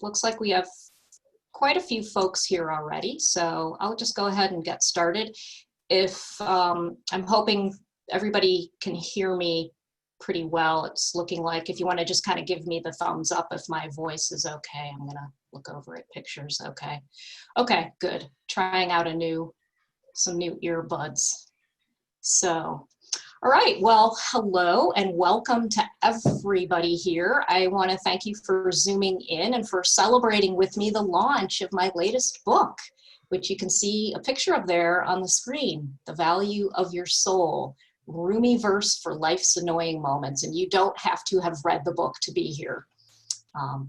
looks like we have quite a few folks here already, so I'll just go ahead and get started. If I'm hoping everybody can hear me pretty well. It's looking like if you want to just kind of give me the thumbs up if my voice is okay. I'm gonna look over at pictures. Okay. Okay, good. Trying out some new earbuds. So, all right, well, hello and welcome to everybody here. I want to thank you for Zooming in and for celebrating with me the launch of my latest book, which you can see a picture of there on the screen, The Value of Your Soul, Rumi Verse for Life's Annoying Moments. And you don't have to have read the book to be here.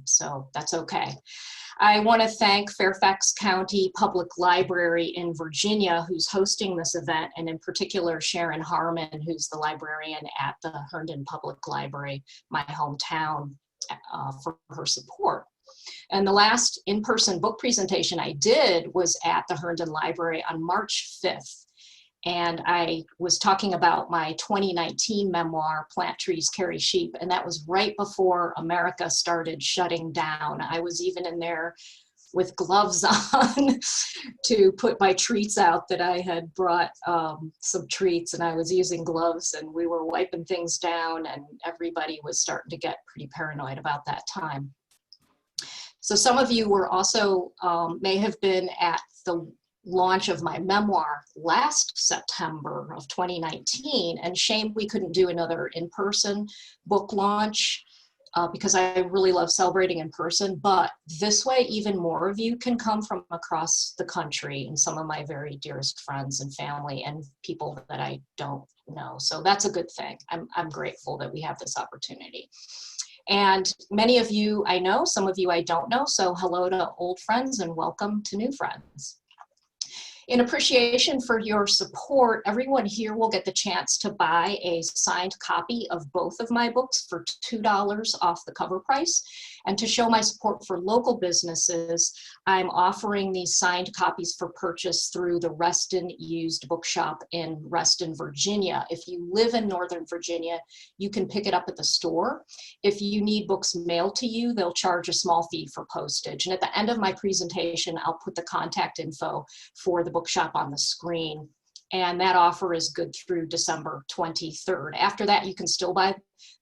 So that's okay. I want to thank Fairfax County Public Library in Virginia, who's hosting this event, and in particular Sharon Harmon, who's the librarian at the Herndon Public Library, my hometown, for her support. And the last in-person book presentation I did was at the Herndon Library on March 5th. And I was talking about my 2019 memoir, Plant Trees Carry Sheep, and that was right before America started shutting down. I was even in there with gloves on to put my treats out that I had brought some treats, and I was using gloves, and we were wiping things down, and everybody was starting to get pretty paranoid about that time. So some of you were also, may have been at the launch of my memoir last September of 2019, and shame we couldn't do another in-person book launch because I really love celebrating in person, but this way even more of you can come from across the country, and some of my very dearest friends and family and people that I don't know. So that's a good thing. I'm grateful that we have this opportunity. And many of you I know, some of you I don't know, so hello to old friends and welcome to new friends. In appreciation for your support, everyone here will get the chance to buy a signed copy of both of my books for $2 off the cover price. And to show my support for local businesses, I'm offering these signed copies for purchase through the Reston Used Bookshop in Reston, Virginia. If you live in Northern Virginia, you can pick it up at the store. If you need books mailed to you, they'll charge a small fee for postage. And at the end of my presentation, I'll put the contact info for the bookshop on the screen. And that offer is good through December 23rd. After that, you can still buy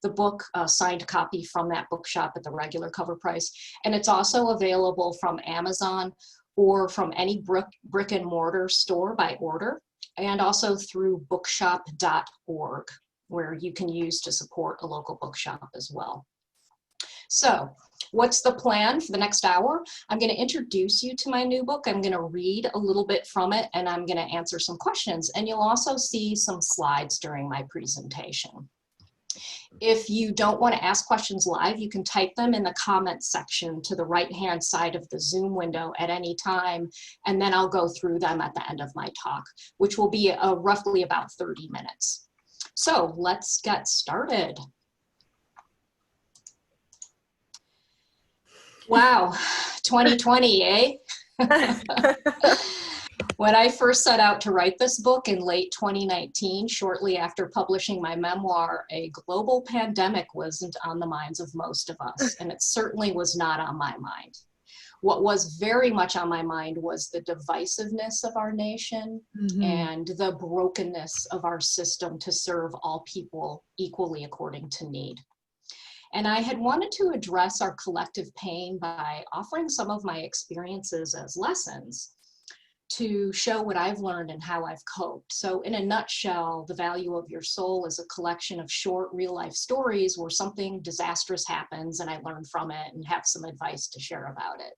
the book, signed copy from that bookshop at the regular cover price. And it's also available from Amazon or from any brick and mortar store by order, and also through bookshop.org, where you can use to support a local bookshop as well. So what's the plan for the next hour? I'm going to introduce you to my new book. I'm going to read a little bit from it, and I'm going to answer some questions. And you'll also see some slides during my presentation. If you don't want to ask questions live, you can type them in the comments section to the right-hand side of the Zoom window at any time, and then I'll go through them at the end of my talk, which will be roughly about 30 minutes. So let's get started. Wow, 2020, eh? When I first set out to write this book in late 2019, shortly after publishing my memoir, a global pandemic wasn't on the minds of most of us, and it certainly was not on my mind. What was very much on my mind was the divisiveness of our nation and the brokenness of our system to serve all people equally according to need. And I had wanted to address our collective pain by offering some of my experiences as lessons to show what I've learned and how I've coped. So in a nutshell, The Value of Your Soul is a collection of short real-life stories where something disastrous happens and I learn from it and have some advice to share about it.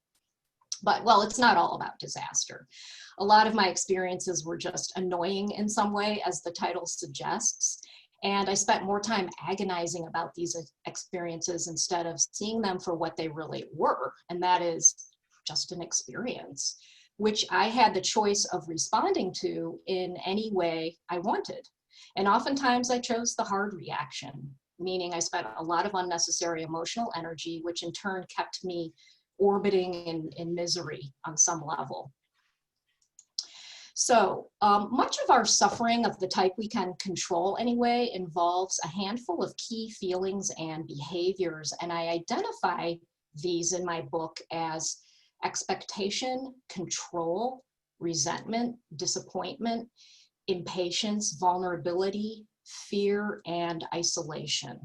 But, well, it's not all about disaster. A lot of my experiences were just annoying in some way, as the title suggests. And I spent more time agonizing about these experiences instead of seeing them for what they really were. And that is just an experience, which I had the choice of responding to in any way I wanted. And oftentimes I chose the hard reaction, meaning I spent a lot of unnecessary emotional energy, which in turn kept me orbiting in misery on some level. So much of our suffering, of the type we can control anyway, involves a handful of key feelings and behaviors, and I identify these in my book as expectation, control, resentment, disappointment, impatience, vulnerability, fear, and isolation.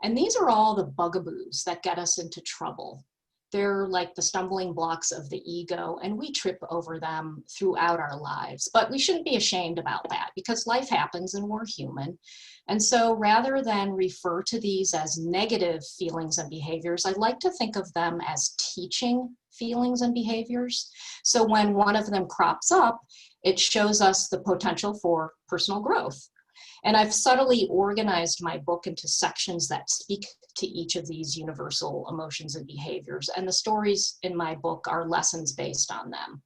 And these are all the bugaboos that get us into trouble. They're like the stumbling blocks of the ego, and we trip over them throughout our lives. But we shouldn't be ashamed about that because life happens and we're human. And so rather than refer to these as negative feelings and behaviors, I like to think of them as teaching feelings and behaviors. So when one of them crops up, it shows us the potential for personal growth. And I've subtly organized my book into sections that speak to each of these universal emotions and behaviors. And the stories in my book are lessons based on them.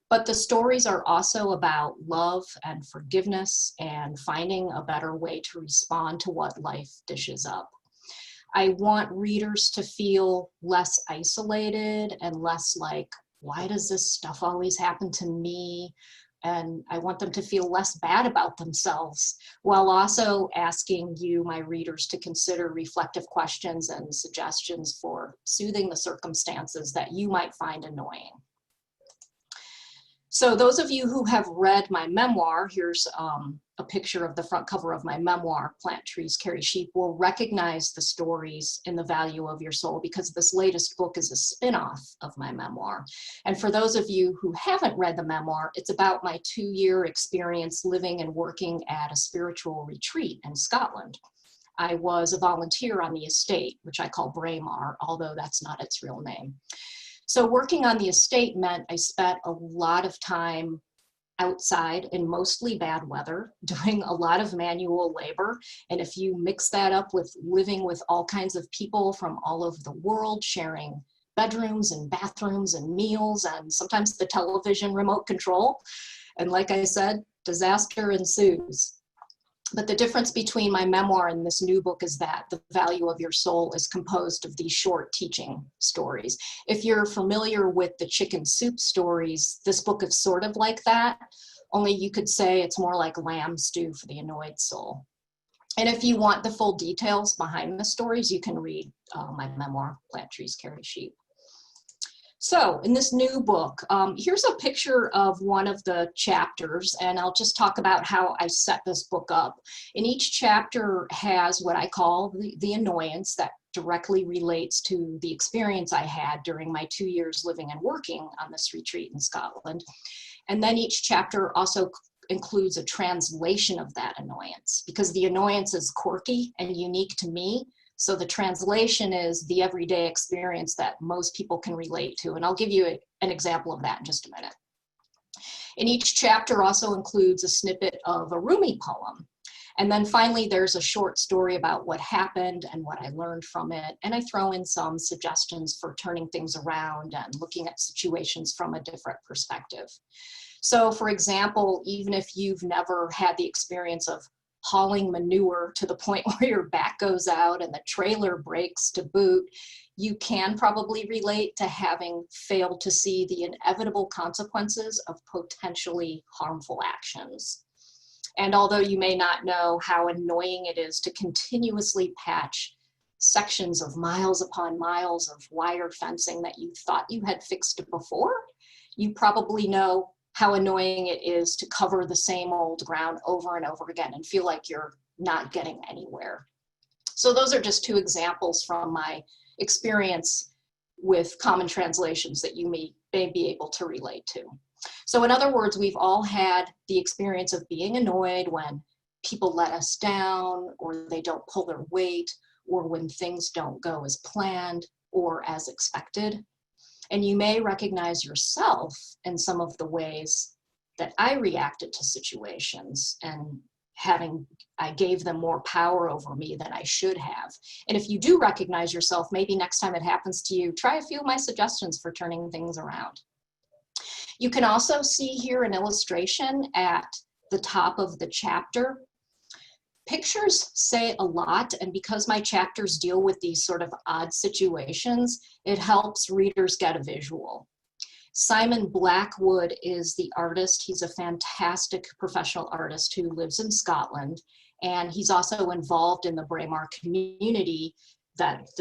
But the stories are also about love and forgiveness and finding a better way to respond to what life dishes up. I want readers to feel less isolated and less like, why does this stuff always happen to me? And I want them to feel less bad about themselves, while also asking you, my readers, to consider reflective questions and suggestions for soothing the circumstances that you might find annoying. So those of you who have read my memoir, here's a picture of the front cover of my memoir, Plant Trees Carry Sheep, will recognize the stories in The Value of Your Soul because this latest book is a spin-off of my memoir. And for those of you who haven't read the memoir, it's about my 2-year experience living and working at a spiritual retreat in Scotland. I was a volunteer on the estate, which I call Braemar, although that's not its real name. So working on the estate meant I spent a lot of time outside in mostly bad weather, doing a lot of manual labor. And if you mix that up with living with all kinds of people from all over the world, sharing bedrooms and bathrooms and meals, and sometimes the television remote control, and like I said, disaster ensues. But the difference between my memoir and this new book is that The Value of Your Soul is composed of these short teaching stories. If you're familiar with the chicken soup stories, this book is sort of like that, only you could say it's more like lamb stew for the annoyed soul. And if you want the full details behind the stories, you can read my memoir, Plant Trees Carry Sheep. So in this new book, here's a picture of one of the chapters, and I'll just talk about how I set this book up. And each chapter has what I call the annoyance that directly relates to the experience I had during my 2 years living and working on this retreat in Scotland. And then each chapter also includes a translation of that annoyance, because the annoyance is quirky and unique to me. So the translation is the everyday experience that most people can relate to. And I'll give you an example of that in just a minute. And each chapter also includes a snippet of a Rumi poem. And then finally, there's a short story about what happened and what I learned from it. And I throw in some suggestions for turning things around and looking at situations from a different perspective. So for example, even if you've never had the experience of hauling manure to the point where your back goes out and the trailer breaks to boot, you can probably relate to having failed to see the inevitable consequences of potentially harmful actions. And although you may not know how annoying it is to continuously patch sections of miles upon miles of wire fencing that you thought you had fixed before, you probably know how annoying it is to cover the same old ground over and over again and feel like you're not getting anywhere. So those are just two examples from my experience with common translations that you may be able to relate to. So in other words, we've all had the experience of being annoyed when people let us down, or they don't pull their weight, or when things don't go as planned or as expected. And you may recognize yourself in some of the ways that I reacted to situations, and I gave them more power over me than I should have. And if you do recognize yourself, maybe next time it happens to you, try a few of my suggestions for turning things around. You can also see here an illustration at the top of the chapter. Pictures say a lot, and because my chapters deal with these sort of odd situations, it helps readers get a visual. Simon Blackwood is the artist. He's a fantastic professional artist who lives in Scotland, and he's also involved in the Braemar community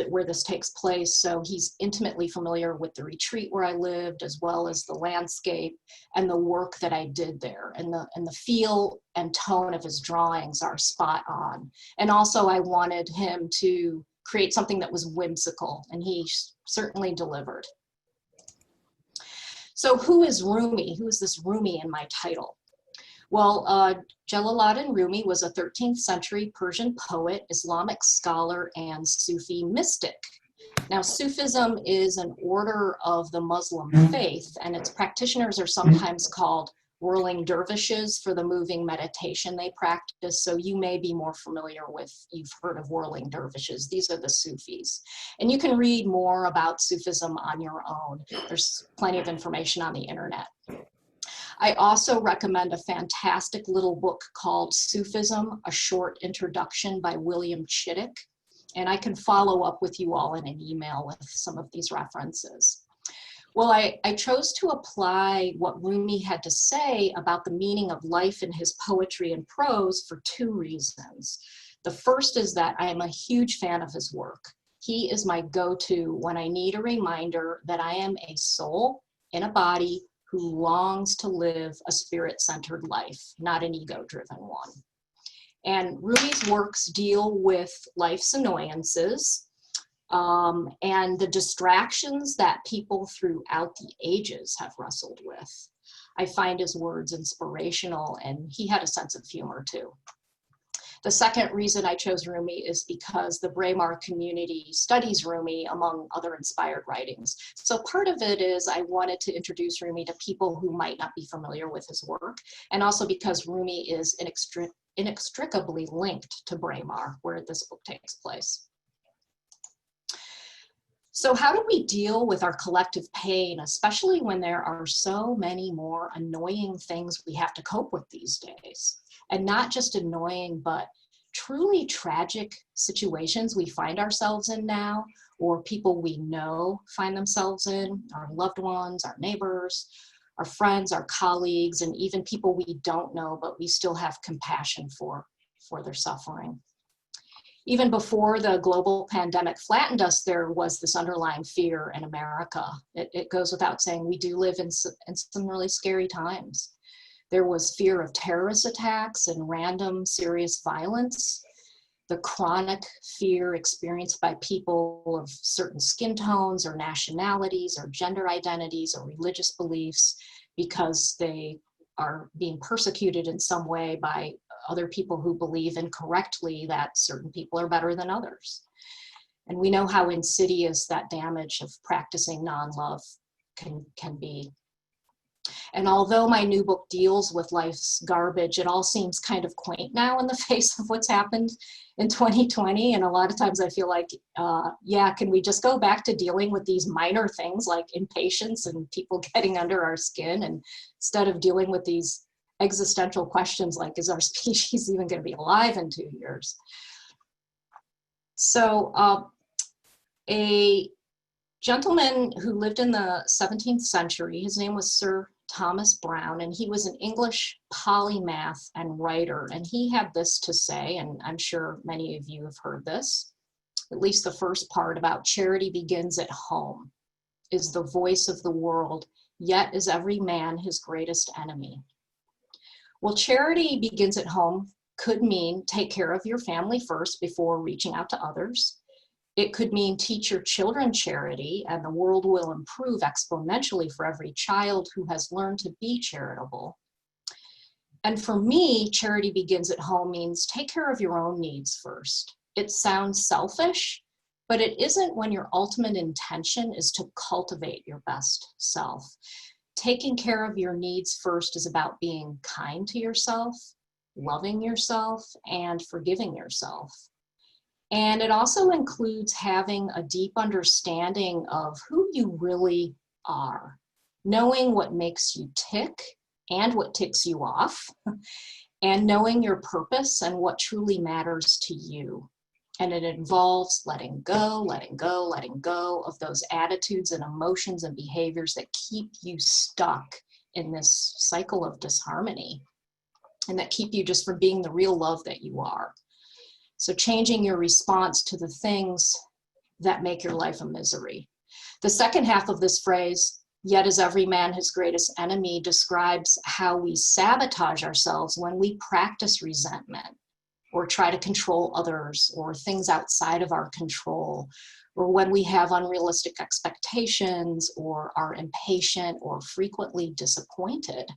where this takes place. So he's intimately familiar with the retreat where I lived, as well as the landscape and the work that I did there. And the feel and tone of his drawings are spot on. And also I wanted him to create something that was whimsical, and he certainly delivered. So who is Rumi? Who is this Rumi in my title? Well, Jalaluddin Rumi was a 13th century Persian poet, Islamic scholar, and Sufi mystic. Now, Sufism is an order of the Muslim faith, and its practitioners are sometimes called whirling dervishes for the moving meditation they practice. So you may be more familiar with, you've heard of whirling dervishes. These are the Sufis. And you can read more about Sufism on your own. There's plenty of information on the internet. I also recommend a fantastic little book called Sufism, A Short Introduction by William Chittick. And I can follow up with you all in an email with some of these references. Well, I chose to apply what Rumi had to say about the meaning of life in his poetry and prose for two reasons. The first is that I am a huge fan of his work. He is my go-to when I need a reminder that I am a soul in a body who longs to live a spirit-centered life, not an ego-driven one. And Rumi's works deal with life's annoyances and the distractions that people throughout the ages have wrestled with. I find his words inspirational, and he had a sense of humor too. The second reason I chose Rumi is because the Braemar community studies Rumi among other inspired writings. So part of it is I wanted to introduce Rumi to people who might not be familiar with his work, and also because Rumi is inextricably linked to Braemar, where this book takes place. So how do we deal with our collective pain, especially when there are so many more annoying things we have to cope with these days? And not just annoying, but truly tragic situations we find ourselves in now, or people we know find themselves in, our loved ones, our neighbors, our friends, our colleagues, and even people we don't know, but we still have compassion for their suffering. Even before the global pandemic flattened us, there was this underlying fear in America. It goes without saying, we do live in some really scary times. There was fear of terrorist attacks and random serious violence, the chronic fear experienced by people of certain skin tones or nationalities or gender identities or religious beliefs because they are being persecuted in some way by other people who believe incorrectly that certain people are better than others. And we know how insidious that damage of practicing non-love can be. And although my new book deals with life's garbage, it all seems kind of quaint now in the face of what's happened in 2020. And a lot of times I feel like, yeah, can we just go back to dealing with these minor things like impatience and people getting under our skin, and instead of dealing with these existential questions like, is our species even going to be alive in 2 years? So a gentleman who lived in the 17th century, his name was Sir Thomas Browne, and he was an English polymath and writer. And he had this to say, and I'm sure many of you have heard this, at least the first part, about charity begins at home, is the voice of the world, yet is every man his greatest enemy. Well, charity begins at home could mean take care of your family first before reaching out to others. It could mean teach your children charity, and the world will improve exponentially for every child who has learned to be charitable. And for me, charity begins at home means take care of your own needs first. It sounds selfish, but it isn't when your ultimate intention is to cultivate your best self. Taking care of your needs first is about being kind to yourself, loving yourself, and forgiving yourself. And it also includes having a deep understanding of who you really are, knowing what makes you tick and what ticks you off, and knowing your purpose and what truly matters to you. And it involves letting go, letting go, letting go of those attitudes and emotions and behaviors that keep you stuck in this cycle of disharmony and that keep you just from being the real love that you are. So changing your response to the things that make your life a misery. The second half of this phrase, yet is every man his greatest enemy, describes how we sabotage ourselves when we practice resentment or try to control others or things outside of our control, or when we have unrealistic expectations or are impatient or frequently disappointed,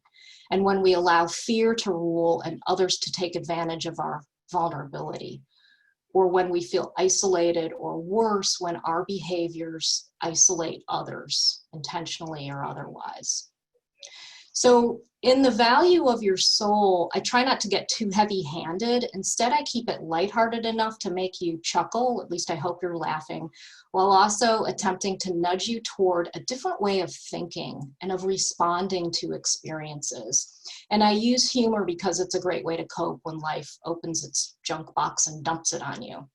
and when we allow fear to rule and others to take advantage of our vulnerability, or when we feel isolated, or worse, when our behaviors isolate others, intentionally or otherwise. So in the value of your soul, I try not to get too heavy-handed. Instead, I keep it lighthearted enough to make you chuckle, at least I hope you're laughing, while also attempting to nudge you toward a different way of thinking and of responding to experiences. And I use humor because it's a great way to cope when life opens its junk box and dumps it on you.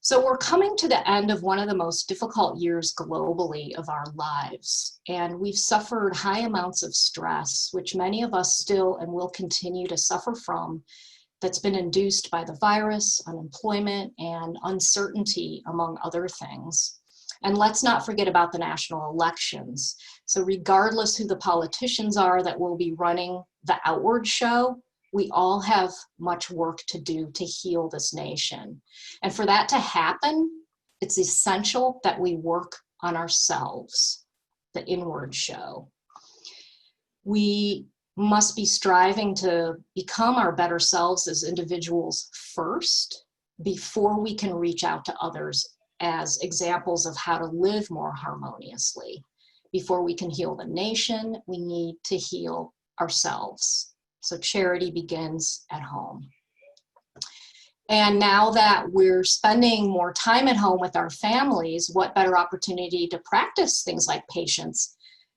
So we're coming to the end of one of the most difficult years globally of our lives, and we've suffered high amounts of stress, which many of us still and will continue to suffer from, that's been induced by the virus, unemployment, and uncertainty, among other things. And let's not forget about the national elections. So regardless who the politicians are that will be running the outward show, we all have much work to do to heal this nation. And for that to happen, it's essential that we work on ourselves, the inward show. We must be striving to become our better selves as individuals first, before we can reach out to others as examples of how to live more harmoniously. Before we can heal the nation, we need to heal ourselves. So charity begins at home. And now that we're spending more time at home with our families, what better opportunity to practice things like patience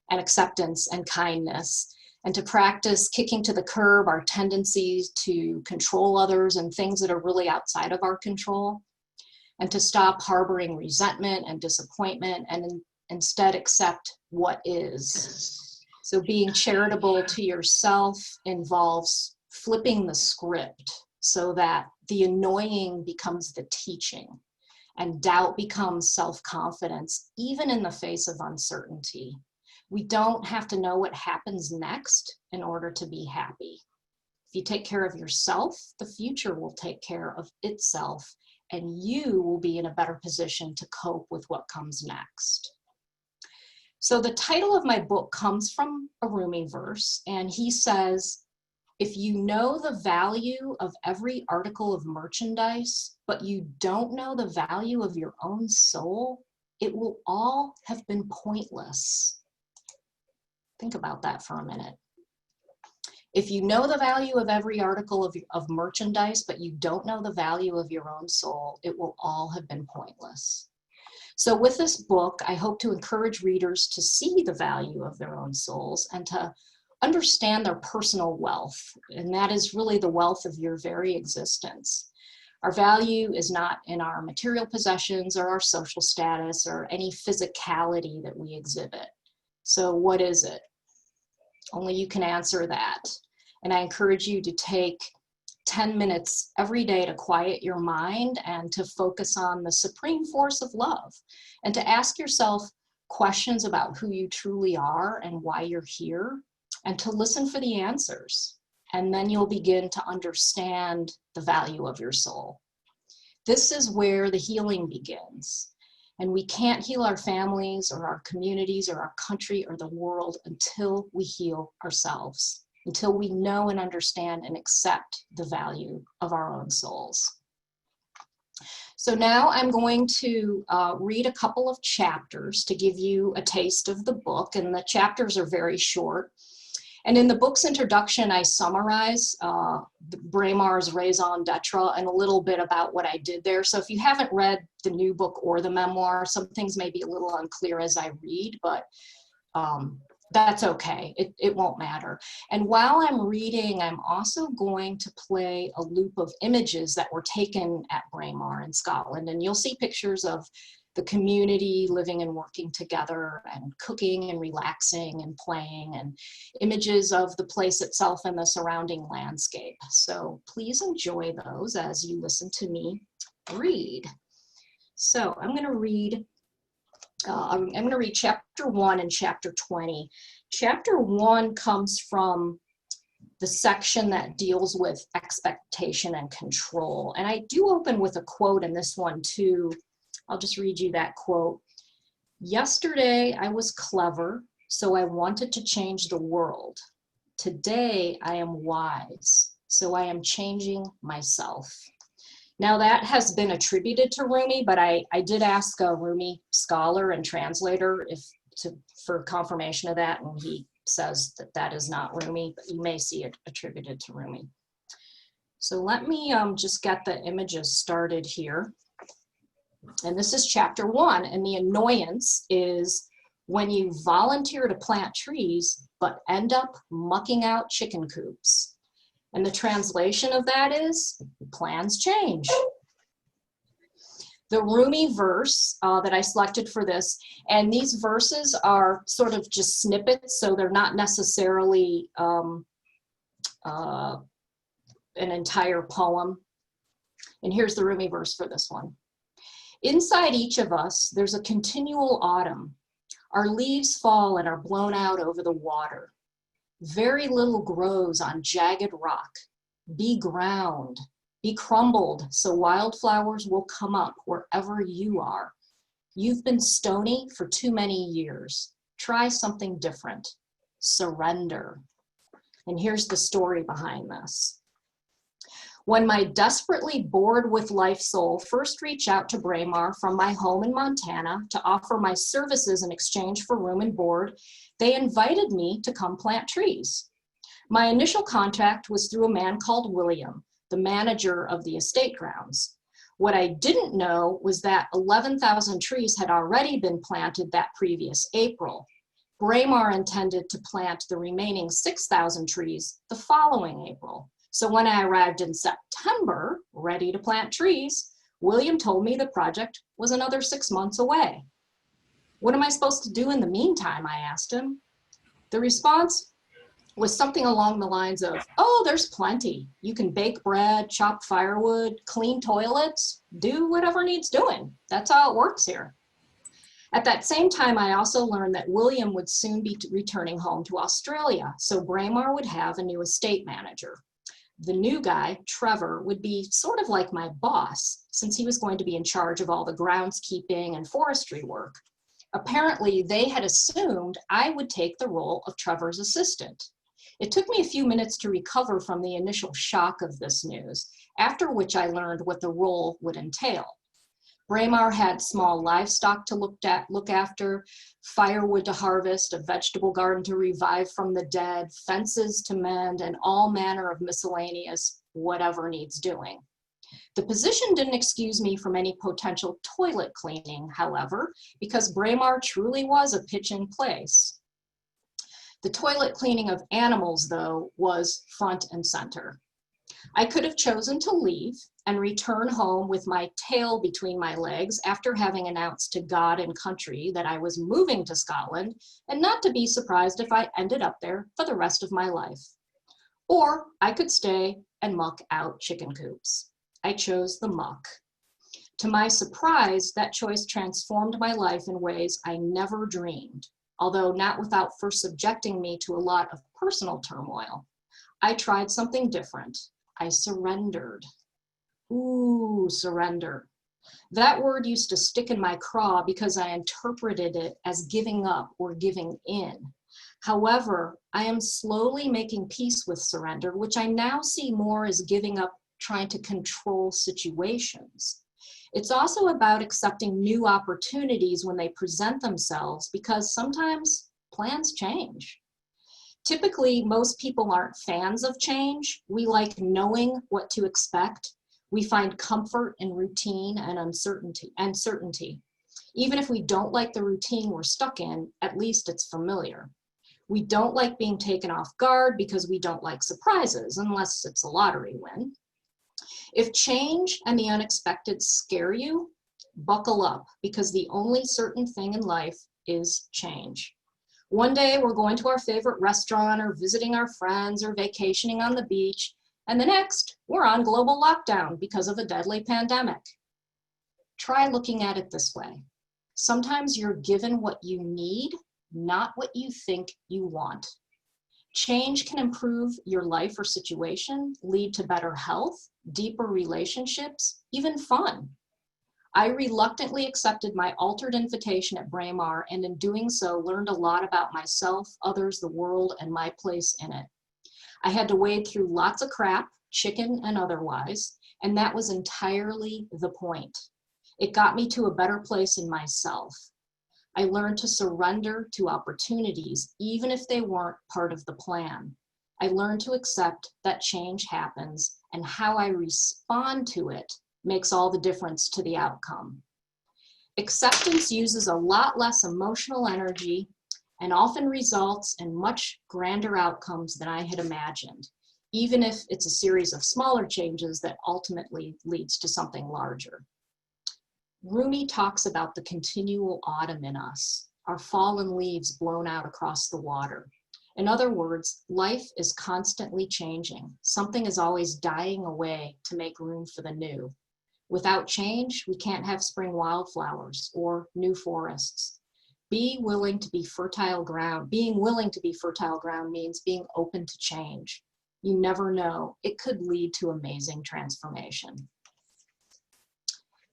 and acceptance and kindness, and to practice kicking to the curb our tendencies to control others and things that are really outside of our control, and to stop harboring resentment and disappointment and instead accept what is. So being charitable to yourself involves flipping the script so that the annoying becomes the teaching and doubt becomes self-confidence, even in the face of uncertainty. We don't have to know what happens next in order to be happy. If you take care of yourself, the future will take care of itself, and you will be in a better position to cope with what comes next. So the title of my book comes from a Rumi verse, and he says, if you know the value of every article of merchandise, but you don't know the value of your own soul, it will all have been pointless. Think about that for a minute. If you know the value of every article of merchandise, but you don't know the value of your own soul, it will all have been pointless. So with this book, I hope to encourage readers to see the value of their own souls and to understand their personal wealth. And that is really the wealth of your very existence. Our value is not in our material possessions or our social status or any physicality that we exhibit. So what is it? Only you can answer that. And I encourage you to take 10 minutes every day to quiet your mind and to focus on the supreme force of love, and to ask yourself questions about who you truly are and why you're here, and to listen for the answers. And then you'll begin to understand the value of your soul. This is where the healing begins. And we can't heal our families or our communities or our country or the world until we heal ourselves, until we know and understand and accept the value of our own souls. So now I'm going to read a couple of chapters to give you a taste of the book, and the chapters are very short. And in the book's introduction, I summarize Braemar's raison d'etre and a little bit about what I did there. So if you haven't read the new book or the memoir, some things may be a little unclear as I read, but that's okay. It won't matter. And while I'm reading, I'm also going to play a loop of images that were taken at Braemar in Scotland. And you'll see pictures of the community living and working together and cooking and relaxing and playing, and images of the place itself and the surrounding landscape. So please enjoy those as you listen to me read. So I'm going to read chapter 1 and chapter 20. Chapter 1 comes from the section that deals with expectation and control. And I do open with a quote in this one too. I'll just read you that quote. Yesterday I was clever, so I wanted to change the world. Today I am wise, so I am changing myself. Now that has been attributed to Rumi, but I did ask a Rumi scholar and translator for confirmation of that, and he says that that is not Rumi, but you may see it attributed to Rumi. So let me just get the images started here. And this is chapter 1, and the annoyance is when you volunteer to plant trees, but end up mucking out chicken coops. And the translation of that is, plans change. The Rumi verse that I selected for this, and these verses are sort of just snippets, so they're not necessarily an entire poem. And here's the Rumi verse for this one. Inside each of us, there's a continual autumn. Our leaves fall and are blown out over the water. Very little grows on jagged rock. Be ground, be crumbled, so wildflowers will come up wherever you are. You've been stony for too many years. Try something different. Surrender. And here's the story behind this. When my desperately bored with life soul first reached out to Braemar from my home in Montana to offer my services in exchange for room and board, they invited me to come plant trees. My initial contact was through a man called William, the manager of the estate grounds. What I didn't know was that 11,000 trees had already been planted that previous April. Braemar intended to plant the remaining 6,000 trees the following April. So when I arrived in September, ready to plant trees, William told me the project was another 6 months away. What am I supposed to do in the meantime? I asked him. The response was something along the lines of, oh, there's plenty. You can bake bread, chop firewood, clean toilets, do whatever needs doing. That's how it works here. At that same time, I also learned that William would soon be returning home to Australia, so Braemar would have a new estate manager. The new guy, Trevor, would be sort of like my boss, since he was going to be in charge of all the groundskeeping and forestry work. Apparently, they had assumed I would take the role of Trevor's assistant. It took me a few minutes to recover from the initial shock of this news, after which I learned what the role would entail. Braemar had small livestock to look after, firewood to harvest, a vegetable garden to revive from the dead, fences to mend, and all manner of miscellaneous whatever needs doing. The position didn't excuse me from any potential toilet cleaning, however, because Braemar truly was a pitch-in place. The toilet cleaning of animals, though, was front and center. I could have chosen to leave and return home with my tail between my legs after having announced to God and country that I was moving to Scotland and not to be surprised if I ended up there for the rest of my life. Or I could stay and muck out chicken coops. I chose the muck. To my surprise, that choice transformed my life in ways I never dreamed, although not without first subjecting me to a lot of personal turmoil. I tried something different. I surrendered. Ooh, surrender. That word used to stick in my craw because I interpreted it as giving up or giving in. However, I am slowly making peace with surrender, which I now see more as giving up trying to control situations. It's also about accepting new opportunities when they present themselves, because sometimes plans change. Typically, most people aren't fans of change. We like knowing what to expect. We find comfort in routine and uncertainty. Even if we don't like the routine we're stuck in, at least it's familiar. We don't like being taken off guard because we don't like surprises, unless it's a lottery win. If change and the unexpected scare you, buckle up, because the only certain thing in life is change. One day we're going to our favorite restaurant or visiting our friends or vacationing on the beach, and the next we're on global lockdown because of a deadly pandemic. Try looking at it this way. Sometimes you're given what you need, not what you think you want. Change can improve your life or situation, lead to better health, deeper relationships, even fun. I reluctantly accepted my altered invitation at Braemar, and in doing so, learned a lot about myself, others, the world, and my place in it. I had to wade through lots of crap, chicken and otherwise, and that was entirely the point. It got me to a better place in myself. I learned to surrender to opportunities, even if they weren't part of the plan. I learned to accept that change happens, and how I respond to it makes all the difference to the outcome. Acceptance uses a lot less emotional energy and often results in much grander outcomes than I had imagined, even if it's a series of smaller changes that ultimately leads to something larger. Rumi talks about the continual autumn in us, our fallen leaves blown out across the water. In other words, life is constantly changing. Something is always dying away to make room for the new. Without change, we can't have spring wildflowers or new forests. Being willing to be fertile ground means being open to change. You never know, it could lead to amazing transformation.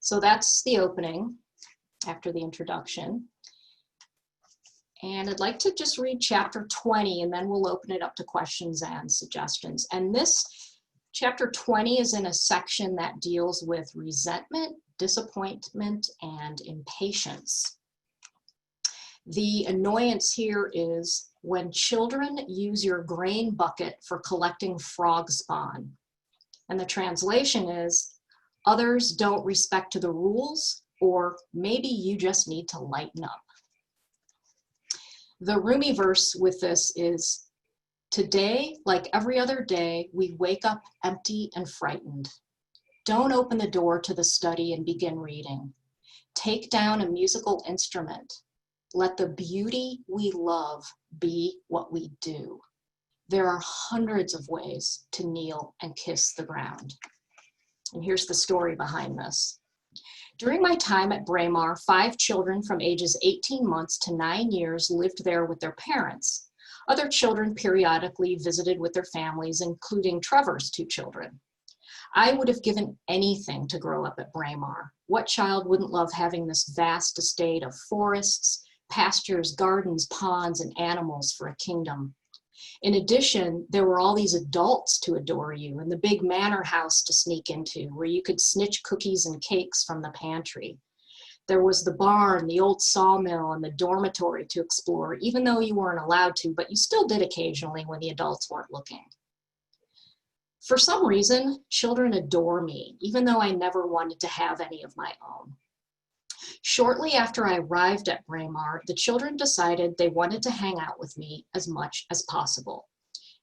So that's the opening after the introduction. And I'd like to just read chapter 20, and then we'll open it up to questions and suggestions. And this chapter 20 is in a section that deals with resentment, disappointment, and impatience. The annoyance here is when children use your grain bucket for collecting frog spawn. And the translation is, others don't respect the rules, or maybe you just need to lighten up. The Rumi verse with this is, today, like every other day, we wake up empty and frightened. Don't open the door to the study and begin reading. Take down a musical instrument. Let the beauty we love be what we do. There are hundreds of ways to kneel and kiss the ground. And here's the story behind this. During my time at Braemar, 5 children from ages 18 months to 9 years lived there with their parents. Other children periodically visited with their families, including Trevor's 2 children. I would have given anything to grow up at Braemar. What child wouldn't love having this vast estate of forests, pastures, gardens, ponds, and animals for a kingdom? In addition, there were all these adults to adore you, and the big manor house to sneak into, where you could snitch cookies and cakes from the pantry. There was the barn, the old sawmill, and the dormitory to explore, even though you weren't allowed to, but you still did occasionally when the adults weren't looking. For some reason, children adore me, even though I never wanted to have any of my own. Shortly after I arrived at Braemar, the children decided they wanted to hang out with me as much as possible.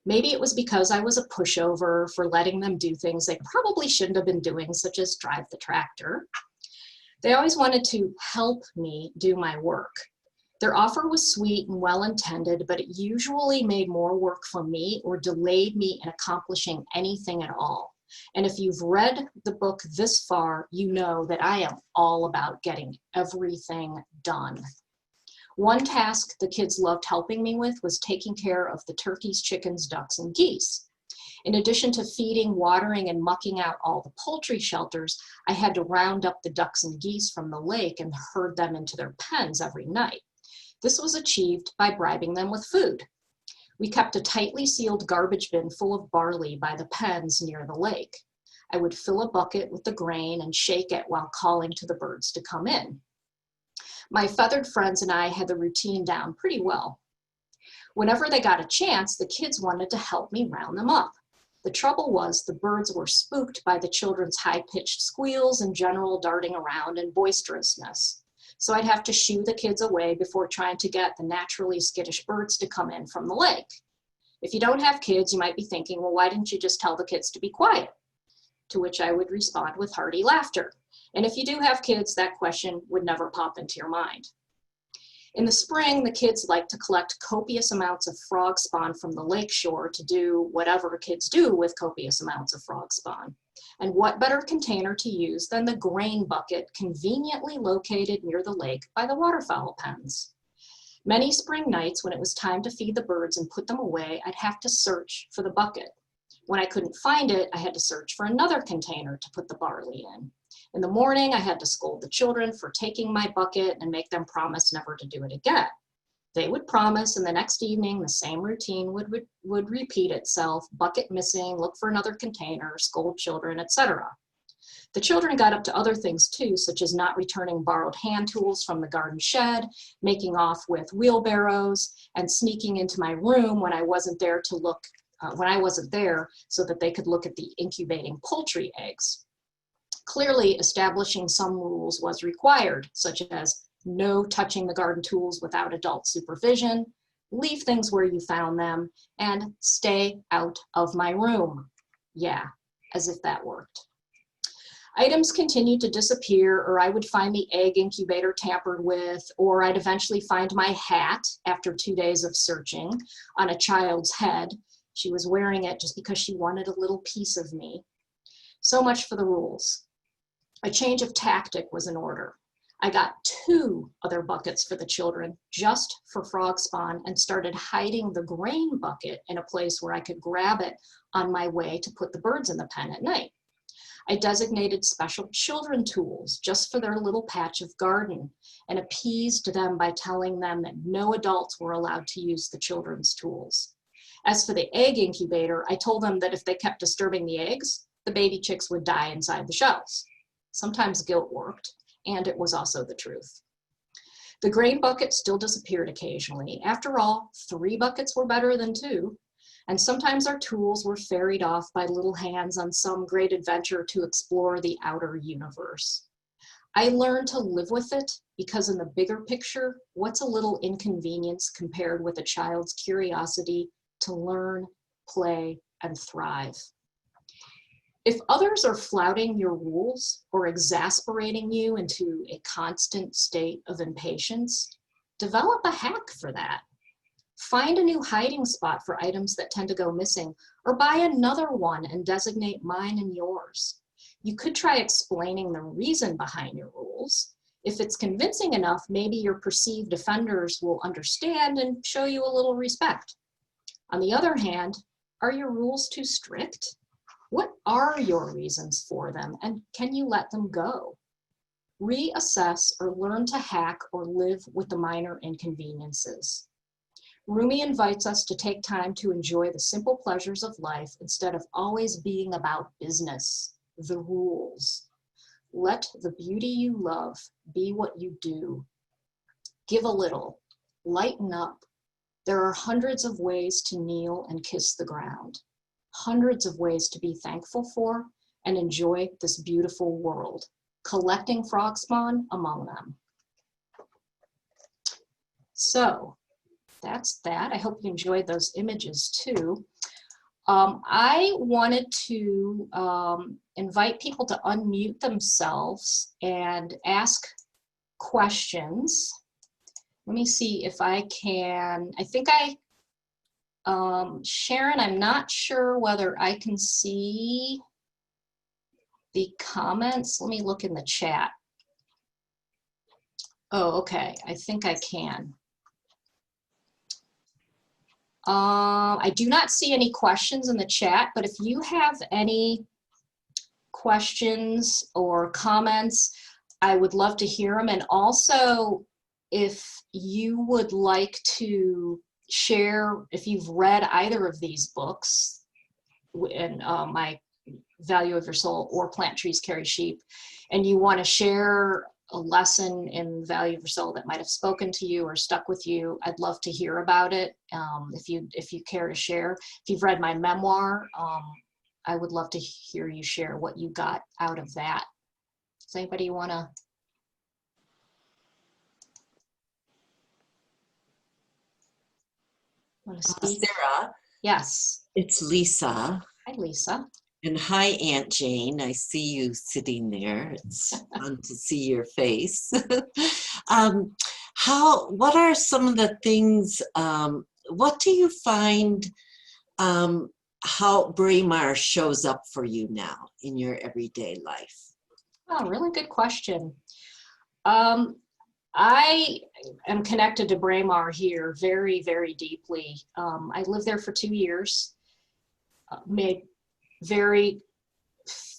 Maybe it was because I was a pushover for letting them do things they probably shouldn't have been doing, such as drive the tractor. They always wanted to help me do my work. Their offer was sweet and well-intended, but it usually made more work for me or delayed me in accomplishing anything at all. And if you've read the book this far, you know that I am all about getting everything done. One task the kids loved helping me with was taking care of the turkeys, chickens, ducks, and geese. In addition to feeding, watering, and mucking out all the poultry shelters, I had to round up the ducks and geese from the lake and herd them into their pens every night. This was achieved by bribing them with food. We kept a tightly sealed garbage bin full of barley by the pens near the lake. I would fill a bucket with the grain and shake it while calling to the birds to come in. My feathered friends and I had the routine down pretty well. Whenever they got a chance, the kids wanted to help me round them up. The trouble was the birds were spooked by the children's high-pitched squeals and general darting around and boisterousness. So I'd have to shoo the kids away before trying to get the naturally skittish birds to come in from the lake. If you don't have kids, you might be thinking, well, why didn't you just tell the kids to be quiet? To which I would respond with hearty laughter. And if you do have kids, that question would never pop into your mind. In the spring, the kids liked to collect copious amounts of frog spawn from the lake shore to do whatever kids do with copious amounts of frog spawn. And what better container to use than the grain bucket conveniently located near the lake by the waterfowl pens? Many spring nights when it was time to feed the birds and put them away, I'd have to search for the bucket. When I couldn't find it, I had to search for another container to put the barley in. In the morning, I had to scold the children for taking my bucket and make them promise never to do it again. They would promise, and the next evening, the same routine would repeat itself: bucket missing, look for another container, scold children, etc. The children got up to other things too, such as not returning borrowed hand tools from the garden shed, making off with wheelbarrows, and sneaking into my room when I wasn't there so that they could look at the incubating poultry eggs. Clearly, establishing some rules was required, such as no touching the garden tools without adult supervision, leave things where you found them, and stay out of my room. Yeah, as if that worked. Items continued to disappear, or I would find the egg incubator tampered with, or I'd eventually find my hat after 2 days of searching on a child's head. She was wearing it just because she wanted a little piece of me. So much for the rules. A change of tactic was in order. I got 2 other buckets for the children just for frog spawn and started hiding the grain bucket in a place where I could grab it on my way to put the birds in the pen at night. I designated special children tools just for their little patch of garden and appeased them by telling them that no adults were allowed to use the children's tools. As for the egg incubator, I told them that if they kept disturbing the eggs, the baby chicks would die inside the shells. Sometimes guilt worked, and it was also the truth. The grain bucket still disappeared occasionally. After all, 3 buckets were better than 2, and sometimes our tools were ferried off by little hands on some great adventure to explore the outer universe. I learned to live with it because in the bigger picture, what's a little inconvenience compared with a child's curiosity to learn, play, and thrive? If others are flouting your rules or exasperating you into a constant state of impatience, develop a hack for that. Find a new hiding spot for items that tend to go missing, or buy another one and designate mine and yours. You could try explaining the reason behind your rules. If it's convincing enough, maybe your perceived offenders will understand and show you a little respect. On the other hand, are your rules too strict? What are your reasons for them, and can you let them go? Reassess or learn to hack or live with the minor inconveniences. Rumi invites us to take time to enjoy the simple pleasures of life instead of always being about business, the rules. Let the beauty you love be what you do. Give a little, lighten up. There are hundreds of ways to kneel and kiss the ground, hundreds of ways to be thankful for and enjoy this beautiful world, collecting frog spawn among them. So that's that. I hope you enjoyed those images too. I wanted to invite people to unmute themselves and ask questions. Let me see if I can, I think Sharon, I'm not sure whether I can see the comments. Let me look in the chat. Oh, okay, I think I can. I do not see any questions in the chat, but if you have any questions or comments, I would love to hear them. And also, if you would like to share, if you've read either of these books, and My Value of Your Soul or Plant Trees Carry Sheep, and you want to share a lesson in Value of Your Soul that might have spoken to you or stuck with you, I'd love to hear about it. If you care to share. If you've read my memoir, I would love to hear you share what you got out of that. Does anybody want to? Speak? Sarah. Yes. It's Lisa. Hi, Lisa. And hi, Aunt Jane. I see you sitting there. It's fun to see your face. What are some of the things, what do you find how Braemar shows up for you now in your everyday life. Oh, really good question. I am connected to Braemar here very, very deeply. I lived there for 2 years, made very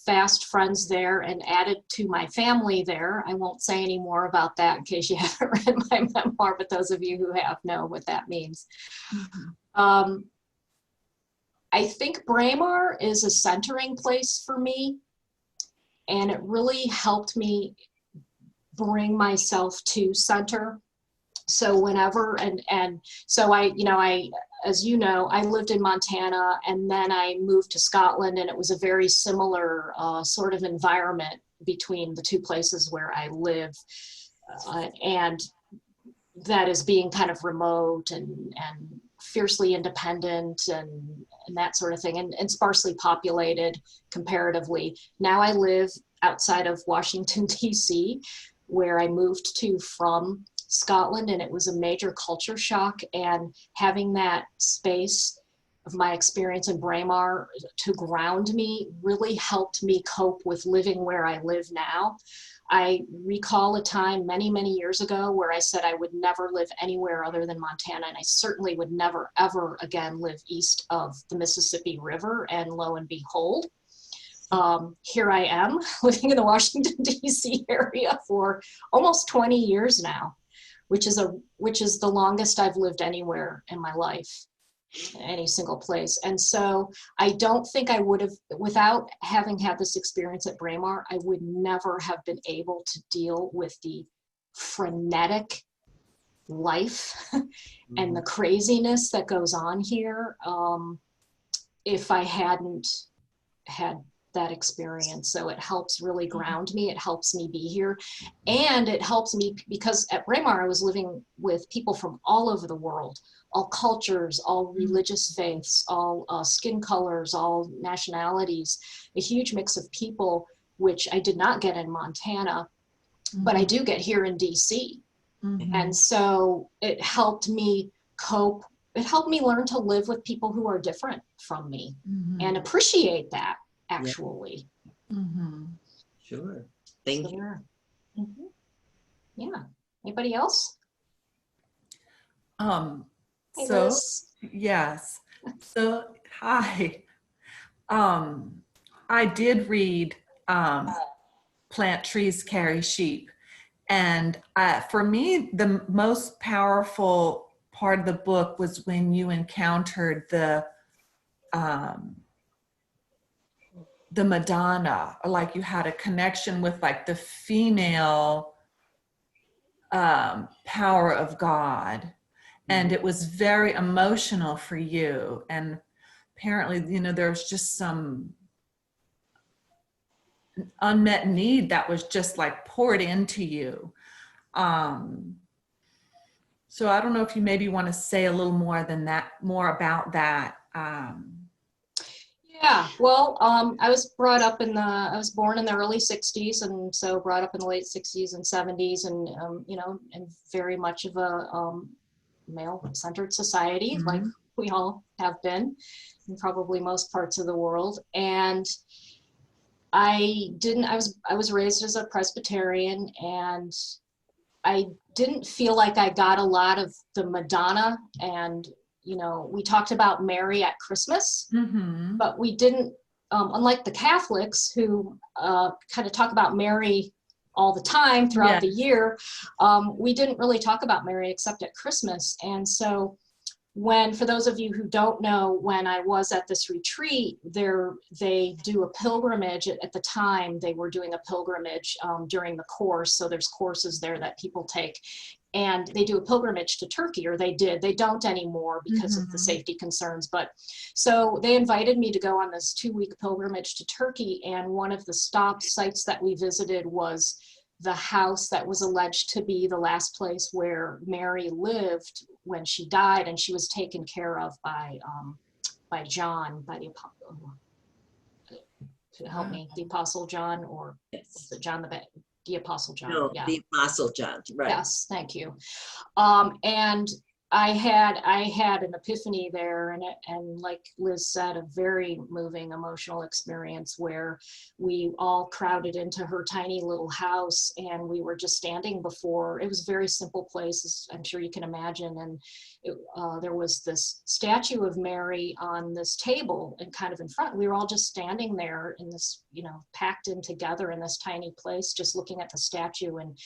fast friends there, and added to my family there. I won't say any more about that in case you haven't read my memoir, but those of you who have know what that means. Um, I think Braemar is a centering place for me, and it really helped me bring myself to center. So whenever, and so I, as you know, I lived in Montana, and then I moved to Scotland, and it was a very similar sort of environment between the two places where I live. And that is being kind of remote and fiercely independent and that sort of thing, and sparsely populated comparatively. Now I live outside of Washington, D.C., where I moved to from Scotland, and it was a major culture shock. And having that space of my experience in Braemar to ground me really helped me cope with living where I live now. I recall a time many, many years ago where I said I would never live anywhere other than Montana, and I certainly would never, ever again live east of the Mississippi River, and lo and behold, here I am living in the Washington, D.C. area for almost 20 years now, which is the longest I've lived anywhere in my life, any single place. And so I don't think I would have, without having had this experience at Braemar, I would never have been able to deal with the frenetic life and the craziness that goes on here if I hadn't had that experience. So it helps really ground me. It helps me be here. And it helps me because at Braemar, I was living with people from all over the world, all cultures, all religious faiths, all skin colors, all nationalities, a huge mix of people, which I did not get in Montana, but I do get here in DC. And so it helped me cope. It helped me learn to live with people who are different from me and appreciate that. Actually. Sure. Thank you. Yeah. Anybody else? Hey, So Liz. yes. So hi. I did read Plant Trees Carry Sheep. And for me, the most powerful part of the book was when you encountered the Madonna, or like you had a connection with like the female power of God. And it was very emotional for you. And apparently, there's just some unmet need that was just like poured into you. So I don't know if you maybe want to say a little more about that. Yeah, well, I was I was born in the early 60s, and so brought up in the late 60s and 70s, and, in very much of a male-centered society, like we all have been in probably most parts of the world. And I was raised as a Presbyterian, and I didn't feel like I got a lot of the Madonna. And we talked about Mary at Christmas, but we didn't, unlike the Catholics who kind of talk about Mary all the time throughout the year, we didn't really talk about Mary except at Christmas. And so for those of you who don't know, when I was at this retreat, they do a pilgrimage. At the time, they were doing a pilgrimage during the course. So there's courses there that people take. And they do a pilgrimage to Turkey, or they did. They don't anymore because of the safety concerns. But so they invited me to go on this 2-week pilgrimage to Turkey. And one of the stop sites that we visited was the house that was alleged to be the last place where Mary lived when she died, and she was taken care of by John, by the help me, the Apostle John, or was it John the Apostle John? No, Yeah. the Apostle John, right. Yes, thank you. And I had an epiphany there, and like Liz said, a very moving emotional experience where we all crowded into her tiny little house, and we were just standing before. It was a very simple place, as I'm sure you can imagine, and there was this statue of Mary on this table and kind of in front. We were all just standing there in this, packed in together in this tiny place, just looking at the statue, and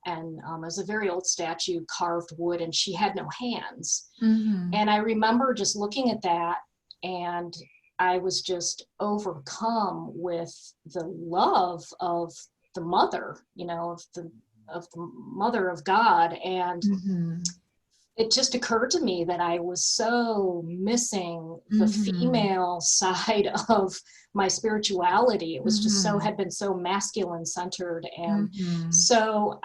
it was a very old statue, carved wood, and she had no hands. Mm-hmm. And I remember just looking at that, and I was just overcome with the love of the mother, of the mother of God. And Mm-hmm. it just occurred to me that I was so missing the female side of my spirituality. It was just had been so masculine centered. And so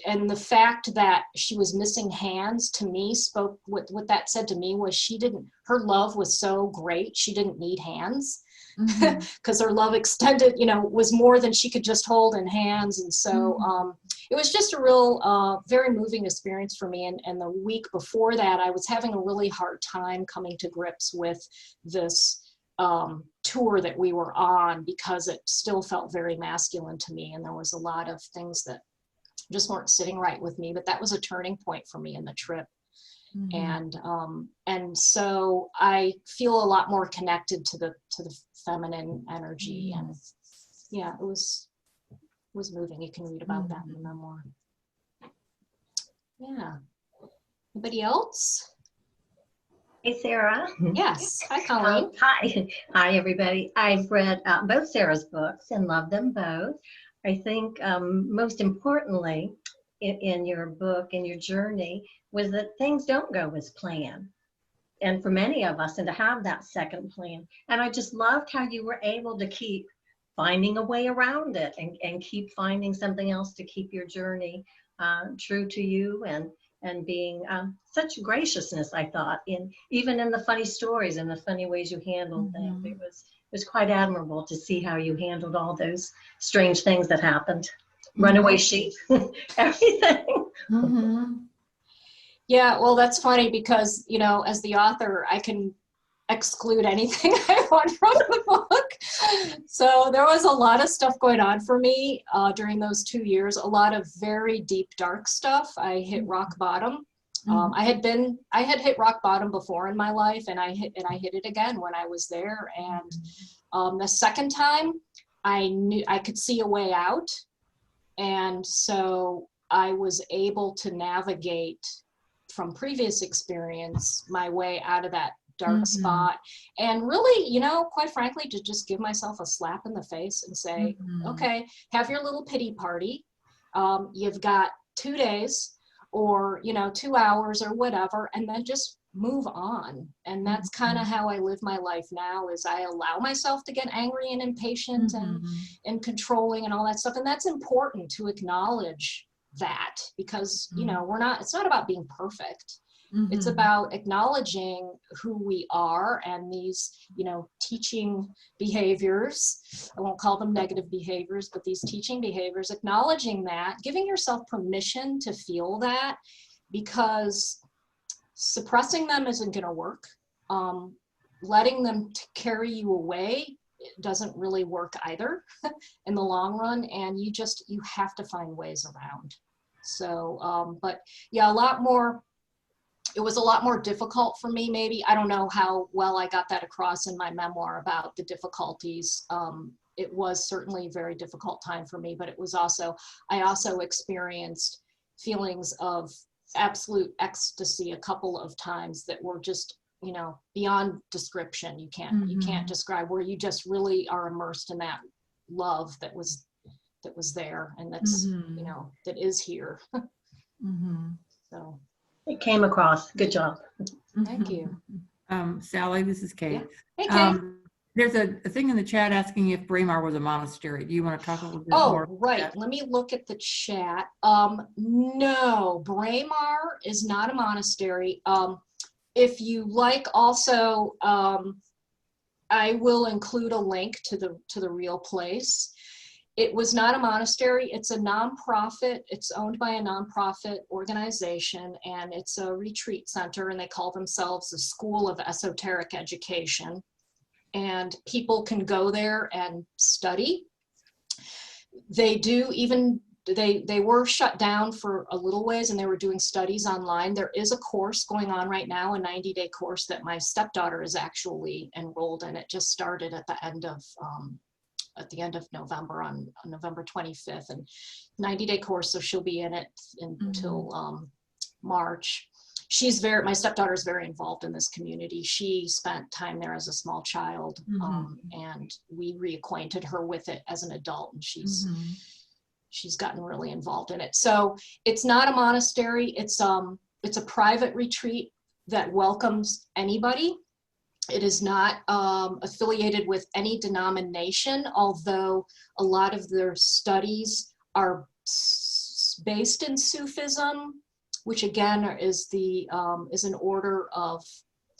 and the fact that she was missing hands to me spoke, what that said to me was her love was so great, she didn't need hands. Because her love extended, was more than she could just hold in hands. And so it was just a real, very moving experience for me. And the week before that, I was having a really hard time coming to grips with this tour that we were on, because it still felt very masculine to me. And there was a lot of things that just weren't sitting right with me. But that was a turning point for me in the trip. And so I feel a lot more connected to the feminine energy, and yeah, it was moving. You can read about that in the memoir. Yeah. Anybody else? Hey, Sarah. Yes. Hi, Colleen. Hi, everybody. I've read both Sarah's books and love them both. I think most importantly in your book, in your journey, was that things don't go as planned. And for many of us, and to have that second plan. And I just loved how you were able to keep finding a way around it, and keep finding something else to keep your journey true to you, and being such graciousness, I thought, even in the funny stories and the funny ways you handled things. It was quite admirable to see how you handled all those strange things that happened. Runaway sheep, everything. Yeah, well, that's funny because, as the author, I can exclude anything I want from the book. So there was a lot of stuff going on for me during those 2 years, a lot of very deep, dark stuff. I hit rock bottom. I had hit rock bottom before in my life, and I hit it again when I was there. And the second time, I knew I could see a way out. And so I was able to navigate from previous experience my way out of that dark spot, and really, quite frankly, to just give myself a slap in the face and say, okay, have your little pity party. You've got 2 days or, 2 hours or whatever, and then just move on. And that's kind of how I live my life now, is I allow myself to get angry and impatient and controlling and all that stuff. And that's important to acknowledge that, because, it's not about being perfect. It's about acknowledging who we are, and these, teaching behaviors. I won't call them negative behaviors, but these teaching behaviors, acknowledging that, giving yourself permission to feel that, because suppressing them isn't going to work. Letting them carry you away doesn't really work either in the long run. And you have to find ways around. So, but yeah, it was a lot more difficult for me, maybe. I don't know how well I got that across in my memoir about the difficulties. It was certainly a very difficult time for me, but I also experienced feelings of absolute ecstasy a couple of times that were just, beyond description. You can't describe, where you just really are immersed in that love that was there, and that's, that is here. So. It came across. Good job. Thank you. Sally, this is Kate. Yeah. Hey, Kate. There's a thing in the chat asking if Braemar was a monastery. Do you want to talk a little bit more? Oh, right. Let me look at the chat. No, Braemar is not a monastery. If you like, also, I will include a link to the real place. It was not a monastery. It's a nonprofit. It's owned by a nonprofit organization, and it's a retreat center, and they call themselves a School of Esoteric Education. And people can go there and study. They do even, they were shut down for a little ways, and they were doing studies online. There is a course going on right now, a 90-day course that my stepdaughter is actually enrolled in. It just started at the end of November, on November 25th, and 90-day course, so she'll be in it until March. My stepdaughter is very involved in this community. She spent time there as a small child, and we reacquainted her with it as an adult, and she's gotten really involved in it. So it's not a monastery. It's a private retreat that welcomes anybody. It is not affiliated with any denomination, although a lot of their studies are based in Sufism, which again is an order of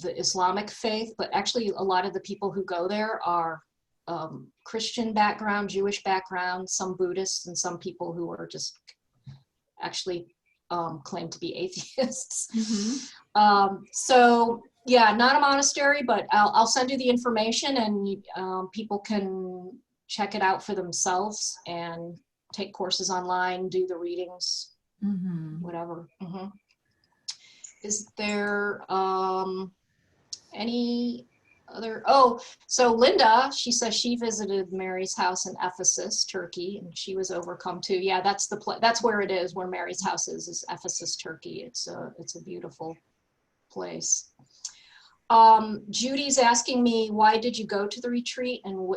the Islamic faith. But actually, a lot of the people who go there are Christian background, Jewish background, some Buddhists, and some people who are just actually claim to be atheists. So yeah, not a monastery, but I'll send you the information, and people can check it out for themselves and take courses online, do the readings, whatever. Is there any other? Oh, so Linda, she says she visited Mary's house in Ephesus, Turkey, and she was overcome too. Yeah, that's that's where it is, where Mary's house is Ephesus, Turkey. It's a beautiful place. Judy's asking me, why did you go to the retreat, and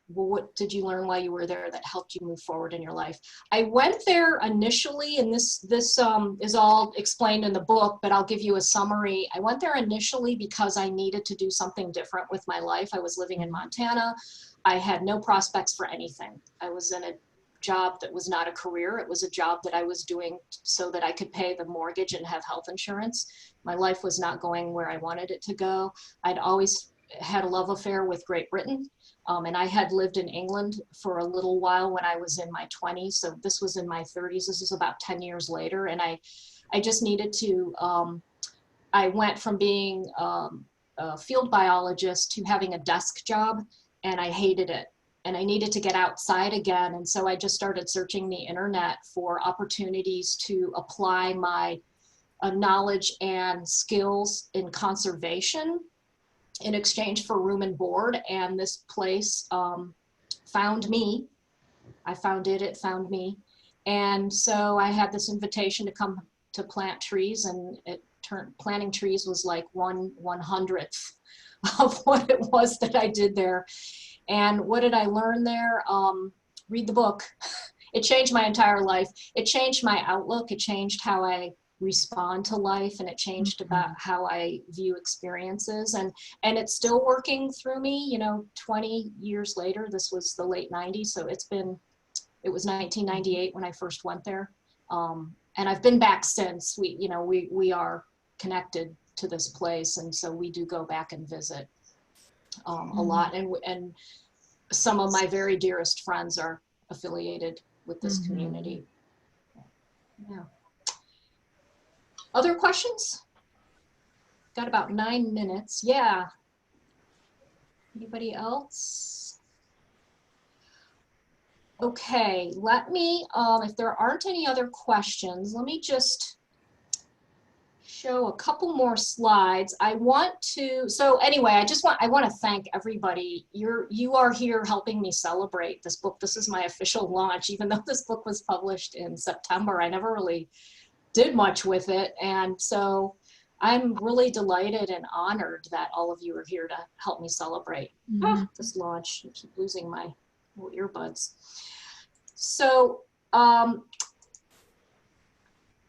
what did you learn while you were there that helped you move forward in your life? I went there initially, and this is all explained in the book, but I'll give you a summary. I went there initially because I needed to do something different with my life. I was living in Montana. I had no prospects for anything. I was in a job that was not a career. It was a job that I was doing so that I could pay the mortgage and have health insurance. My life was not going where I wanted it to go. I'd always had a love affair with Great Britain. And I had lived in England for a little while when I was in my 20s. So this was in my 30s. This is about 10 years later. And I just needed to, I went from being a field biologist to having a desk job, and I hated it. And I needed to get outside again. And so I just started searching the internet for opportunities to apply my knowledge and skills in conservation in exchange for room and board. And this place found me. I found it, it found me. And so I had this invitation to come to plant trees, and planting trees was like 1/100th of what it was that I did there. And what did I learn there? Read the book. It changed my entire life. It changed my outlook. It changed how I respond to life, and it changed about how I view experiences. And it's still working through me, 20 years later. This was the late 90s. So it was 1998 when I first went there. And I've been back since. We are connected to this place. And so we do go back and visit a lot. And some of my very dearest friends are affiliated with this community. Yeah. Other questions? Got about 9 minutes. Yeah. Anybody else? Okay, let me, if there aren't any other questions, let me just show a couple more slides. So anyway, I want to thank everybody. You are here helping me celebrate this book. This is my official launch. Even though this book was published in September, I never really did much with it. And so I'm really delighted and honored that all of you are here to help me celebrate this launch. I keep losing my little earbuds. So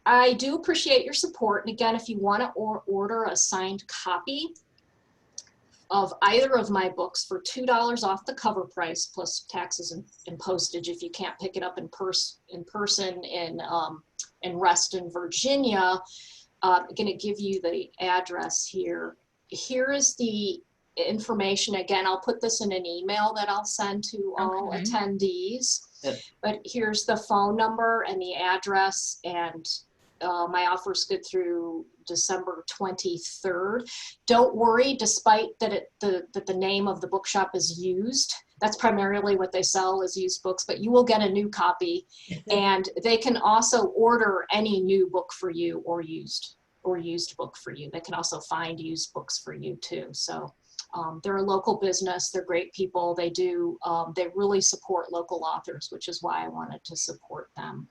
I do appreciate your support. And again, if you want to order a signed copy of either of my books for $2 off the cover price, plus taxes and postage if you can't pick it up in person in Reston, Virginia, I'm going to give you the address here. Here is the information. Again, I'll put this in an email that I'll send to all attendees. But here's the phone number and the address, and my offer is good through December 23rd. Don't worry, despite that the name of the bookshop is used. That's primarily what they sell, is used books, but you will get a new copy, and they can also order any new book for you or used book for you. They can also find used books for you too. So they're a local business. They're great people. They really support local authors, which is why I wanted to support them.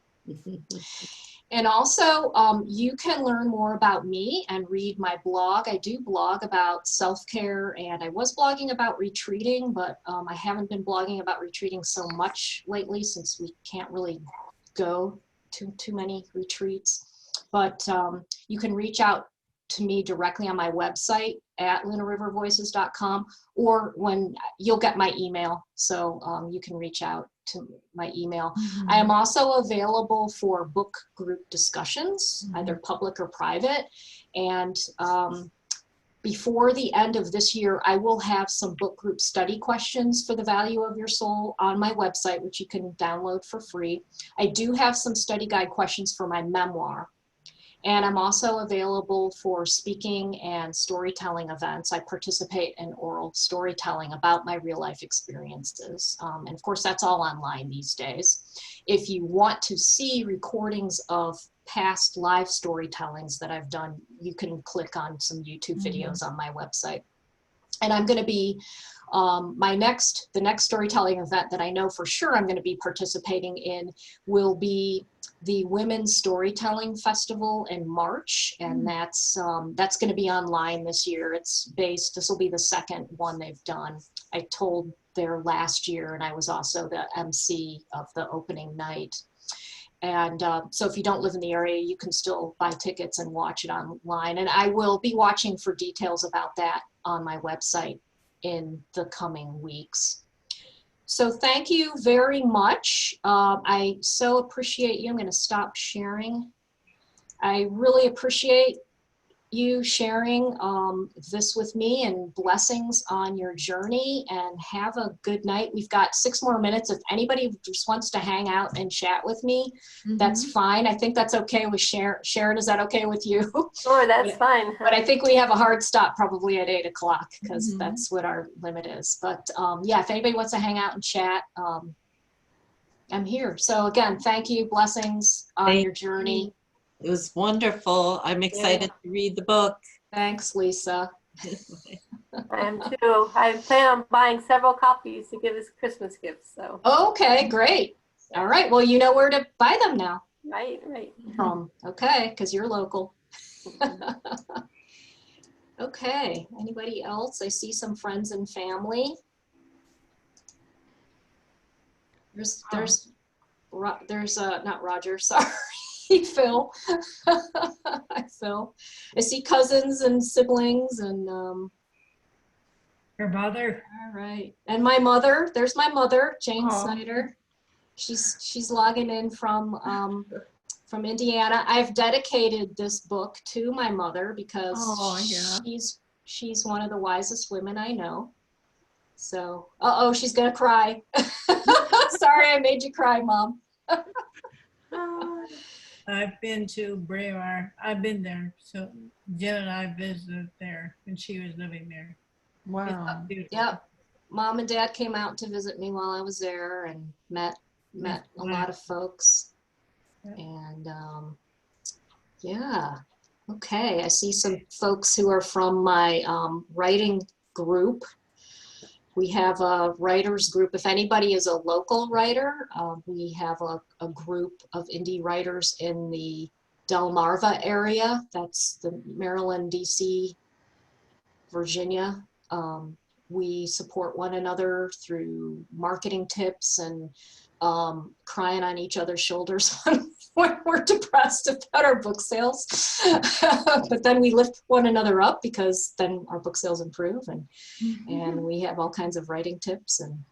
And also, you can learn more about me and read my blog. I do blog about self-care, and I was blogging about retreating, but I haven't been blogging about retreating so much lately since we can't really go to too many retreats. But you can reach out to me directly on my website at lunarivervoices.com, or when you'll get my email, so you can reach out to my email. I am also available for book group discussions, either public or private. And before the end of this year, I will have some book group study questions for The Value of Your Soul on my website, which you can download for free. I do have some study guide questions for my memoir. And I'm also available for speaking and storytelling events. I participate in oral storytelling about my real life experiences. And of course, that's all online these days. If you want to see recordings of past live storytellings that I've done, you can click on some YouTube videos on my website. And I'm going to be, the next storytelling event that I know for sure I'm going to be participating in will be the Women's Storytelling Festival in March, and that's going to be online this year. This will be the second one they've done. I told there last year, and I was also the MC of the opening night. And so if you don't live in the area, you can still buy tickets and watch it online. And I will be watching for details about that on my website in the coming weeks. So thank you very much. I so appreciate you. I'm going to stop sharing. I really appreciate you sharing this with me, and blessings on your journey, and have a good night. We've got 6 more minutes. If anybody just wants to hang out and chat with me, that's fine. I think that's okay with Sharon. Is that okay with you? Sure, that's fine. But I think we have a hard stop probably at 8 o'clock, because that's what our limit is. But yeah, if anybody wants to hang out and chat, I'm here. So again, thank you. Blessings on your journey. It was wonderful. I'm excited to read the book. Thanks, Lisa. I am too. I plan on buying several copies to give as Christmas gifts. So. Okay, great. All right. Well, you know where to buy them now. Right. Okay, because you're local. Okay. Anybody else? I see some friends and family. There's not Roger. Sorry. Phil. Hi, Phil. I see cousins and siblings and Your mother. all right. And my mother. There's my mother, Jane Snyder. She's logging in from Indiana. I've dedicated this book to my mother because she's one of the wisest women I know. So, she's gonna cry. Sorry, I made you cry, Mom. I've been to Braemar. I've been there. So Jen and I visited there when she was living there. Wow. Yep. Mom and Dad came out to visit me while I was there and met a lot of folks. Yep. And yeah. Okay. I see some folks who are from my writing group. We have a writers group. If anybody is a local writer, we have a group of indie writers in the Delmarva area. That's the Maryland, DC, Virginia. We support one another through marketing tips and crying on each other's shoulders when we're depressed about our book sales. But then we lift one another up, because then our book sales improve, and we have all kinds of writing tips. And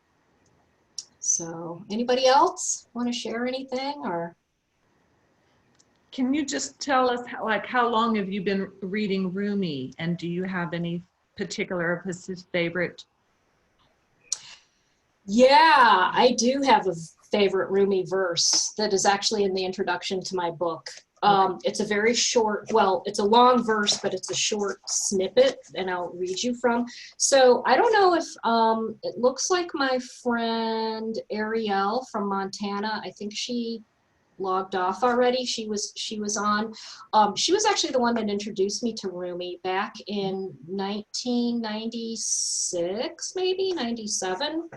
so anybody else want to share anything? Or Can you just tell us how long have you been reading Rumi, and do you have any particular of his favorite? yeah, I do have a favorite Rumi verse that is actually in the introduction to my book. It's a very short, well, it's a long verse, but it's a short snippet, and I'll read you from. So I don't know if, it looks like my friend Ariel from Montana, I think she logged off already. She was on. She was actually the one that introduced me to Rumi back in 1996, maybe 97.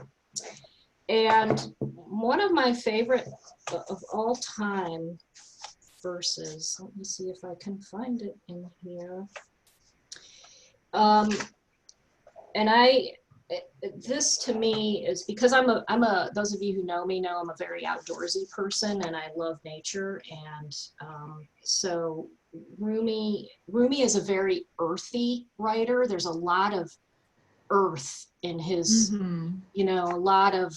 And one of my favorite of all time verses, let me see if I can find it in here. And this to me is because I'm a those of you who know me know I'm a very outdoorsy person and I love nature, and so Rumi is a very earthy writer. There's a lot of earth in his, you know, a lot of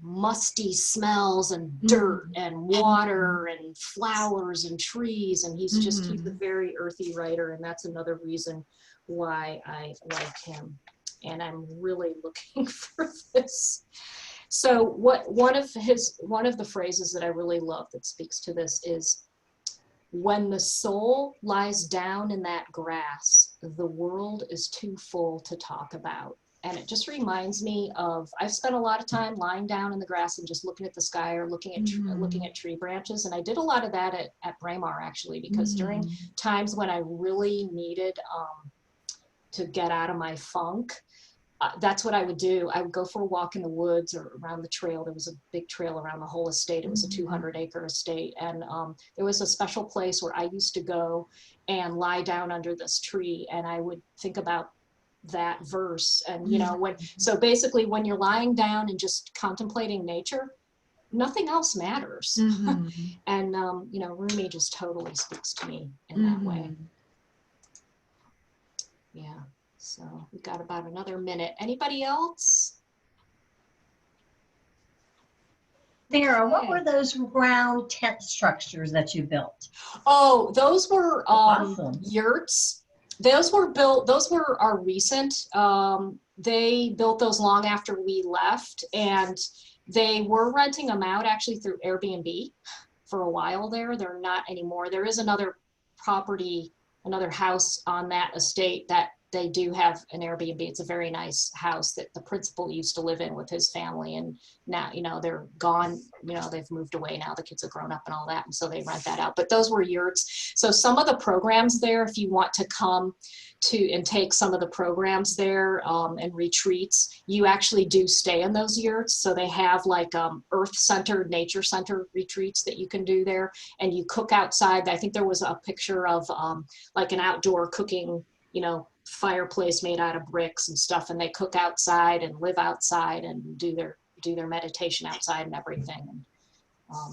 musty smells and dirt and water and flowers and trees, and he's a very earthy writer, and that's another reason why I like him. And I'm really looking for this. So one of the phrases that I really love that speaks to this is, when the soul lies down in that grass, the world is too full to talk about. And it just reminds me of, I've spent a lot of time lying down in the grass and just looking at the sky or looking at tree branches. And I did a lot of that at Braemar, actually, because during times when I really needed to get out of my funk, that's what I would do. I would go for a walk in the woods or around the trail. There was a big trail around the whole estate. It was a 200-acre estate. And there was a special place where I used to go and lie down under this tree, and I would think about that verse. And, you know, so basically when you're lying down and just contemplating nature, nothing else matters. And, you know, Rumi just totally speaks to me in that way. Yeah. So we've got about another minute. Anybody else? Sarah, what were those round tent structures that you built? Oh, those were Awesome. yurts. Those were our recent. They built those long after we left, and they were renting them out actually through Airbnb for a while there. They're not anymore. There is another property, another house on that estate that they do have an Airbnb. It's a very nice house that the principal used to live in with his family, and now, you know, they're gone, you know, they've moved away now, the kids have grown up and all that, and so they rent that out. But those were yurts. So some of the programs there, if you want to come to and take some of the programs there and retreats, you actually do stay in those yurts. So they have like earth-centered, nature-centered retreats that you can do there, and you cook outside. I think there was a picture of like an outdoor cooking, you know, fireplace made out of bricks and stuff, and they cook outside and live outside and do their meditation outside and everything. And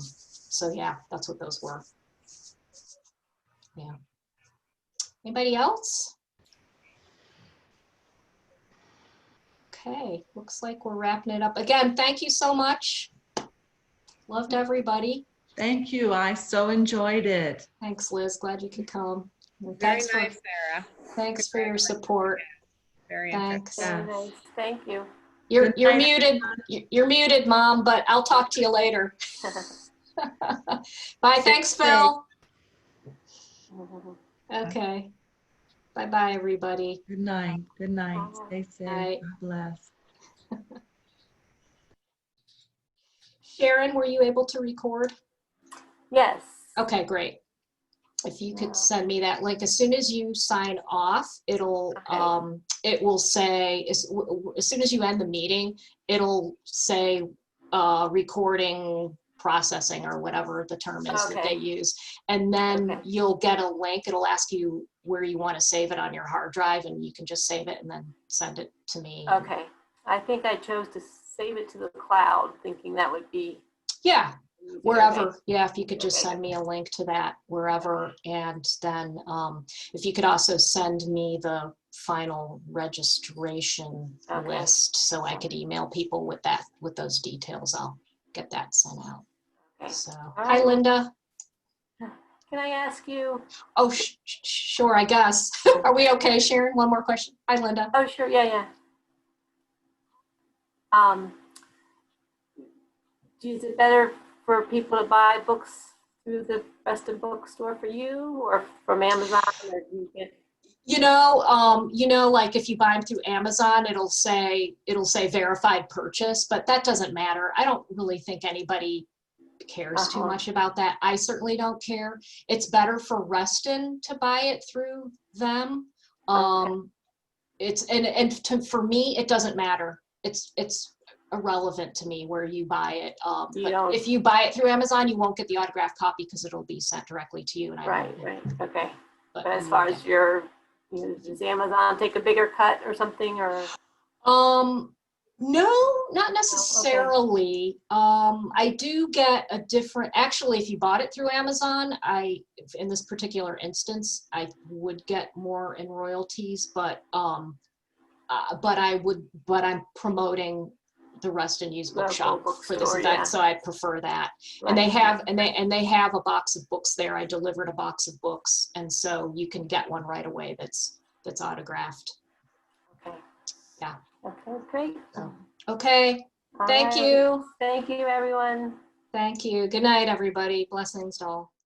so yeah, that's what those were. Yeah. Anybody else? Okay, looks like we're wrapping it up. Again, thank you so much. Loved everybody. Thank you. I so enjoyed it. Thanks, Liz. Glad you could come. And Very thanks nice, Sarah. thanks for your support. Very Thanks. Very nice. Thank you. You're Good night, muted. You're muted, Mom, but I'll talk to you later. Bye. Thanks, Phil. Okay. Bye-bye, everybody. Good night. Good night. Stay safe. Night. God bless. Sharon, were you able to record? Yes. Okay, great. If you could send me that link as soon as you sign off, it'll it will say as soon as you end the meeting, it'll say recording processing or whatever the term is that they use, and then you'll get a link. It'll ask you where you want to save it on your hard drive, and you can just save it and then send it to me. Okay. I think I chose to save it to the cloud, thinking that would be Wherever. Yeah, if you could just send me a link to that wherever, and then if you could also send me the final registration list so I could email people with those details. I'll get that sent out. So hi, Linda. Can I ask you? Oh, sure, I guess. Are we okay, Sharon? One more question. Hi, Linda. Oh, sure. Yeah. is it better for people to buy books through the Reston bookstore for you or from Amazon, or do you get? Like if you buy them through Amazon, it'll say verified purchase, but that doesn't matter. I don't really think anybody cares too much about that. I certainly don't care. It's better for Reston to buy it through them. For me, it doesn't matter. It's irrelevant to me where you buy it. But if you buy it through Amazon, you won't get the autographed copy because it'll be sent directly to you. And Right. Okay. But as far as does Amazon take a bigger cut or something, or? No, not necessarily. I do get a different, actually, if you bought it through Amazon, in this particular instance, I would get more in royalties, but I'm promoting the Reston Used Bookshop for this event, so I prefer that. Right. And they have a box of books there. I delivered a box of books, and so you can get one right away that's autographed. Okay. Yeah. Okay, great. Okay. Thank you. Thank you, everyone. Thank you. Good night, everybody. Blessings to all.